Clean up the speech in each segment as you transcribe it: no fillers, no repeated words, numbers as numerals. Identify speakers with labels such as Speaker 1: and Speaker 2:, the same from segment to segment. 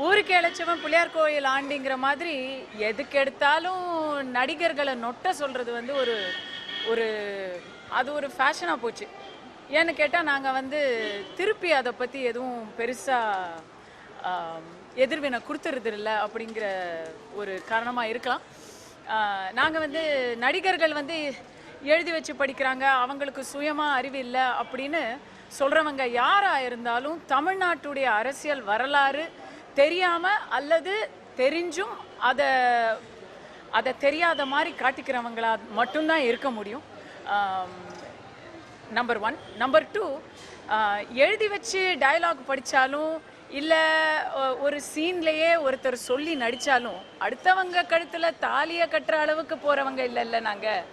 Speaker 1: ஊருக்கு இழைச்சவன் பிள்ளையார் கோயில் ஆண்டிங்கிற மாதிரி எதுக்கு எடுத்தாலும் நடிகர்களை நொட்ட சொல்கிறது வந்து ஒரு ஒரு அது ஒரு ஃபேஷனாக போச்சு. ஏன்னு கேட்டால் நாங்கள் திருப்பி அதை பற்றி எதுவும் பெருசாக எதிர்வினை கொடுத்துறது இல்லை அப்படிங்கிற ஒரு காரணமாக இருக்கலாம். நாங்கள் நடிகர்கள் எழுதி வச்சு படிக்கிறாங்க, அவங்களுக்கு சுயமாக அறிவு இல்லை அப்படின்னு சொல்கிறவங்க யாராக இருந்தாலும் தமிழ்நாட்டுடைய அரசியல் வரலாறு தெரியாமல் அல்லது தெரிஞ்சும் அதை தெரியாத மாதிரி காட்டிக்கிறவங்களா மட்டும்தான் இருக்க முடியும். நம்பர் 1. நம்பர் 2, எழுதி வச்சு டயலாக் படித்தாலும் இல்லை ஒரு சீன்லேயே ஒருத்தர் சொல்லி நடித்தாலும் அடுத்தவங்க கழுத்தில் தாலியை கட்டுற அளவுக்கு போகிறவங்க இல்லை. நாங்கள்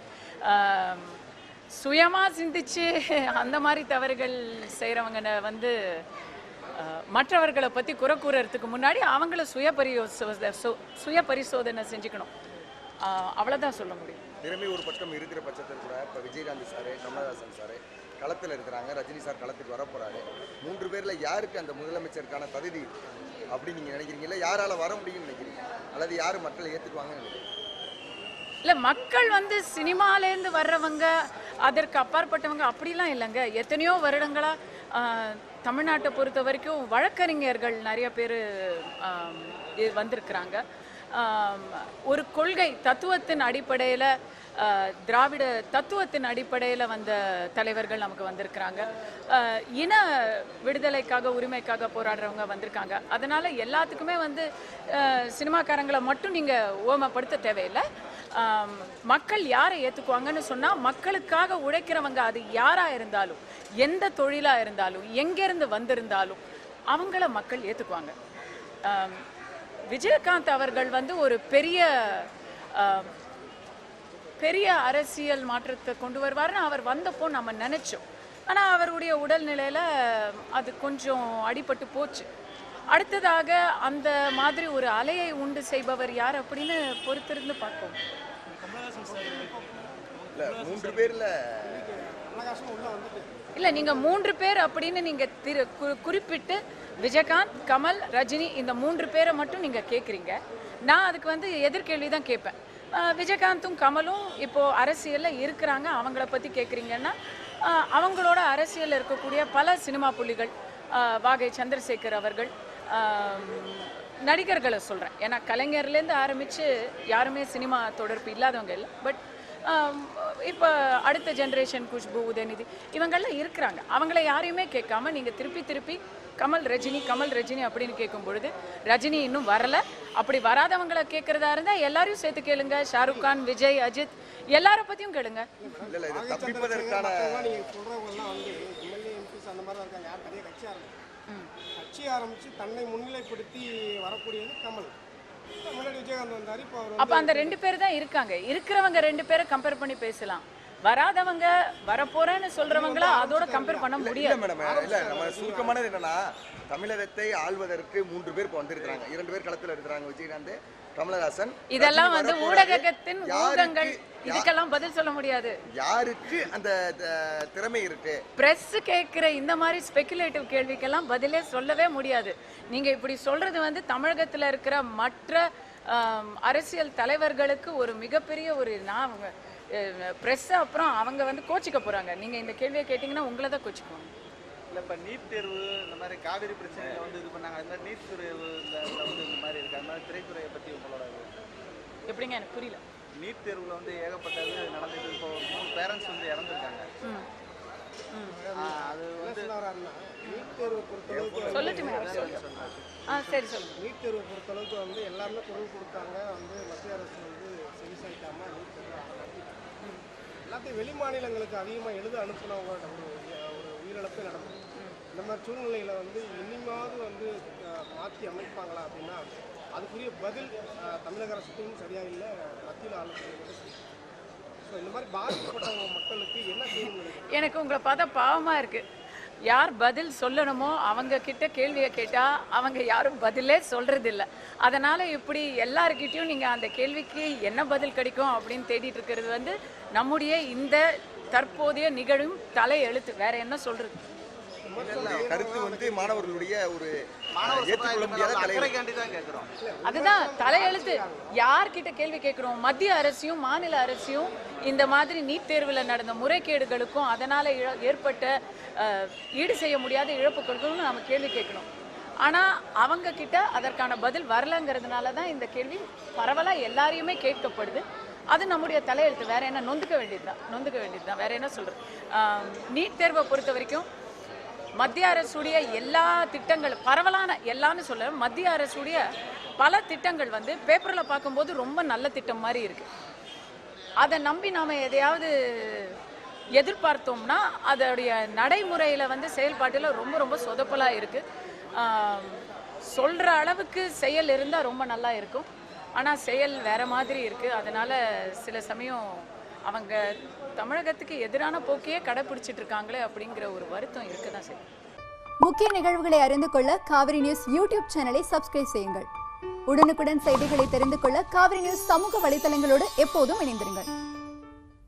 Speaker 1: சுயமாக சிந்திச்சு அந்த மாதிரி தவறுகள் செய்கிறவங்க மற்றவர்களை பற்றி குறை கூறறதுக்கு முன்னாடி அவங்கள சுய பரிசோதனை செஞ்சுக்கணும். அவ்வளோதான் சொல்ல முடியும்.
Speaker 2: திறமை ஒரு பக்கம் இருக்கிற பட்சத்தில் கூட இப்போ விஜயகாந்த் சார், கமலஹாசன் சார் களத்தில் இருக்கிறாங்க, ரஜினி சார் களத்துக்கு வரப்போறாரு. 3 பேரில் யாருக்கு அந்த முதலமைச்சருக்கான தகுதி அப்படின்னு நீங்கள் நினைக்கிறீங்க? இல்லை யாரால் வர முடியும்னு நினைக்கிறீங்க? அல்லது யார் மக்களை ஏற்றுக்குவாங்கன்னு நினைக்கிறீங்க?
Speaker 1: இல்லை, மக்கள் சினிமாலேருந்து வர்றவங்க அதற்கு அப்பாற்பட்டவங்க அப்படிலாம் இல்லைங்க. எத்தனையோ வருடங்களாக தமிழ்நாட்டை பொறுத்த வரைக்கும் வழக்கறிஞர்கள் நிறைய பேர் வந்திருக்கிறாங்க. ஒரு கொள்கை தத்துவத்தின் அடிப்படையில், திராவிட தத்துவத்தின் அடிப்படையில் வந்த தலைவர்கள் நமக்கு வந்திருக்கிறாங்க. இன விடுதலைக்காக, உரிமைக்காக போராடுறவங்க வந்திருக்காங்க. அதனால் எல்லாத்துக்குமே சினிமாக்காரங்களை மட்டும் நீங்கள் ஓமப்படுத்த தேவையில்லை. மக்கள் யாரை ஏற்றுக்குவாங்கன்னு சொன்னால், மக்களுக்காக உழைக்கிறவங்க அது யாராக இருந்தாலும், எந்த தொழிலாக இருந்தாலும், எங்கேருந்து வந்திருந்தாலும் அவங்கள மக்கள் ஏற்றுக்குவாங்க. விஜயகாந்த் அவர்கள் ஒரு பெரிய அரசியல் மாற்றத்தை கொண்டு வருவார்னு அவர் வந்தப்போ நம்ம நினச்சோம். ஆனால் அவருடைய உடல்நிலையில் அது கொஞ்சம் அடிபட்டு போச்சு. அடுத்ததாக அந்த மாதிரி ஒரு அலையை உண்டு செய்பவர் யார் அப்படின்னு பொறுத்திருந்து பார்ப்போம். இல்லை, நீங்கள் 3 பேர் அப்படின்னு நீங்கள் குறிப்பிட்டு விஜயகாந்த், கமல், ரஜினி இந்த 3 பேரை மட்டும் நீங்கள் கேட்குறீங்க. நான் அதுக்கு எதிர்கேள்வி தான் கேட்பேன். விஜயகாந்தும் கமலும் இப்போது அரசியலில் இருக்கிறாங்க, அவங்கள பற்றி கேட்குறீங்கன்னா அவங்களோட அரசியலில் இருக்கக்கூடிய பல சினிமா புள்ளிகள், வாகை சந்திரசேகர் அவர்கள், நடிகர்களை சொல்கிறேன். ஏன்னா கலைஞர்லேருந்து ஆரம்பித்து யாருமே சினிமா தொடர்பு இல்லாதவங்க இல்லை. பட் இப்போ அடுத்த ஜென்ரேஷன் குஷ்பு, உதயநிதி இவங்கெல்லாம் இருக்கிறாங்க. அவங்கள யாரையுமே கேட்காம நீங்கள் திருப்பி கமல் ரஜினி அப்படின்னு கேட்கும் பொழுது ரஜினி இன்னும் வரலை. அப்படி வராதவங்களை கேட்குறதா இருந்தால் எல்லாரையும் சேர்த்து கேளுங்க. ஷாருக் கான், விஜய், அஜித் எல்லார பற்றியும் கேளுங்க.
Speaker 3: கட்சி ஆரம்பித்து தன்னை முன்னிலைப்படுத்தி வரக்கூடியது கமல்.
Speaker 1: அப்ப அந்த 2 பேர் தான் இருக்காங்க. இருக்கிறவங்க 2 பேரை கம்பேர் பண்ணி பேசலாம். வராதவங்க வரப்போறேன்னு சொல்றவங்களா அதோட கம்பேர் பண்ண முடியாது.
Speaker 2: மேடம், இல்ல நம்ம சுருக்கமானது என்னன்னா, தமிழகத்தை ஆள்வதற்கு 3 பேர் இப்போ வந்திருக்காங்க. 2 பேர் களத்தில் இருக்கிறாங்க, விஜயகாந்த், கமலஹாசன்.
Speaker 1: இதெல்லாம் ஊடகத்தின் ஊகங்கள். இதுக்கெல்லாம் பதில் சொல்ல முடியாது.
Speaker 2: யாருக்கு அந்த திறமை இருக்கு?
Speaker 1: பிரஸ் கேட்கிற இந்த மாதிரி ஸ்பெகுலேட்டிவ் கேள்விக்கெல்லாம் பதிலே சொல்லவே முடியாது. நீங்க இப்படி சொல்றது தமிழகத்தில் இருக்கிற மற்ற அரசியல் தலைவர்களுக்கு ஒரு மிகப்பெரிய ஒரு பிரஸ் அப்புறம் அவங்க கோச்சிக்க போறாங்க. நீங்க இந்த கேள்வியை கேட்டீங்கன்னா உங்களை தான் கோச்சிக்குவாங்க.
Speaker 4: இல்லை, இப்போ நீட் தேர்வு இந்த மாதிரி காவிரி பிரச்சனையில் இது பண்ணாங்க. அது மாதிரி நீட் தேர்வு இந்த மாதிரி இருக்குது. அது மாதிரி திரைத்துறையை பற்றி உங்களோட
Speaker 1: எப்படிங்க? எனக்கு புரியல.
Speaker 4: நீட் தேர்வில் ஏகப்பட்டது நடந்தது. இப்போ 3 பேரண்ட்ஸ் இறந்துருக்காங்க. அது
Speaker 3: நீட் தேர்வை பொறுத்தளவுக்கு
Speaker 1: சொல்லட்டுமே? சரி, சொல்லுங்க.
Speaker 3: நீட் தேர்வை பொறுத்தளவுக்கு எல்லாருமே குரல் கொடுத்தாங்க. மத்திய அரசு செவிசாய்க்காம நீட் தேர்வு எல்லாத்தையும் வெளி மாநிலங்களுக்கு அதிகமாக எழுத அனுப்பினவங்க ஒரு உயிரிழப்பே நடந்தது. இந்த மாதிரி சூழ்நிலையில் இனிமாவது மாற்றி அமைப்பாங்களா அப்படின்னா அதுக்குரிய பதில் தமிழக அரசுக்கும் சரியாக இல்லை, மத்தியில் ஆளுநர். ஸோ இந்த மாதிரி பாதிக்கப்பட்டவங்க மக்களுக்கு என்ன செய்யணும்?
Speaker 1: எனக்கு உங்களை பார்த்தா பாவமாக இருக்குது. யார் பதில் சொல்லணுமோ அவங்க கிட்ட கேள்வியை கேட்டால் அவங்க யாரும் பதிலே சொல்கிறதில்ல. அதனால் இப்படி எல்லாருக்கிட்டையும் நீங்கள் அந்த கேள்விக்கு என்ன பதில் கிடைக்கும் அப்படின்னு தேடிட்டு இருக்கிறது நம்முடைய இந்த தற்போதைய நிகழும் தலை எழுத்து. வேற என்ன சொல்கிறது?
Speaker 2: கருத்து வந்து மாணவர்களுடைய ஒரு
Speaker 4: மாணவர்
Speaker 2: ஏற்றுக்கொள்ள முடியாத தலைவர்.
Speaker 4: அக்கறைக்காண்டி தான் கேட்குறோம்.
Speaker 1: அதுதான் தலையெழுத்து. யார்கிட்ட கேள்வி கேட்குறோம்? மத்திய அரசையும் மாநில அரசையும் இந்த மாதிரி நீட் தேர்வில் நடந்த முறைகேடுகளுக்கும் அதனால ஏற்பட்ட ஈடு செய்ய முடியாத இழப்புகளுக்கும் நாம கேள்வி கேட்கணும். ஆனால் அவங்க கிட்ட அதற்கான பதில் வரலங்கிறதுனால தான் இந்த கேள்வி பரவலாக எல்லாரையுமே கேட்கப்படுது. அது நம்முடைய தலையெழுத்து. வேற என்ன, நொந்துக்க வேண்டியதுதான். வேற என்ன சொல்றது? நீட் தேர்வை பொறுத்த வரைக்கும் மத்திய அரசுடைய எல்லா திட்டங்கள், பரவலான எல்லான்னு சொல்ல, மத்திய அரசுடைய பல திட்டங்கள் வந்து பேப்பரில் பார்க்கும்போது ரொம்ப நல்ல திட்டம் மாதிரி இருக்கு. அதை நம்பி நாம் எதையாவது எதிர்பார்த்தோம்னா அதோடைய நடைமுறையில் வந்து செயல்பாட்டில் ரொம்ப ரொம்ப சொதப்பலாக இருக்குது. சொல்கிற அளவுக்கு செயல் இருந்தால் ரொம்ப நல்லா இருக்கும். ஆனால் செயல் வேற மாதிரி இருக்குது. அதனால் சில சமயம் அவங்க தமிழகத்துக்கு எதிரான போக்கையே கடைப்பிடிச்சிட்டு இருக்காங்களே அப்படிங்கிற ஒரு வருத்தம் இருக்க தான் செய்யும்.
Speaker 5: முக்கிய நிகழ்வுகளை அறிந்து கொள்ள காவிரி நியூஸ் யூடியூப் சேனலை சப்ஸ்கிரைப் செய்யுங்கள். உடனுக்குடன் செய்திகளை தெரிந்து கொள்ள காவிரி நியூஸ் சமூக வலைதளங்களோடு எப்போதும் இணைந்திருங்கள்.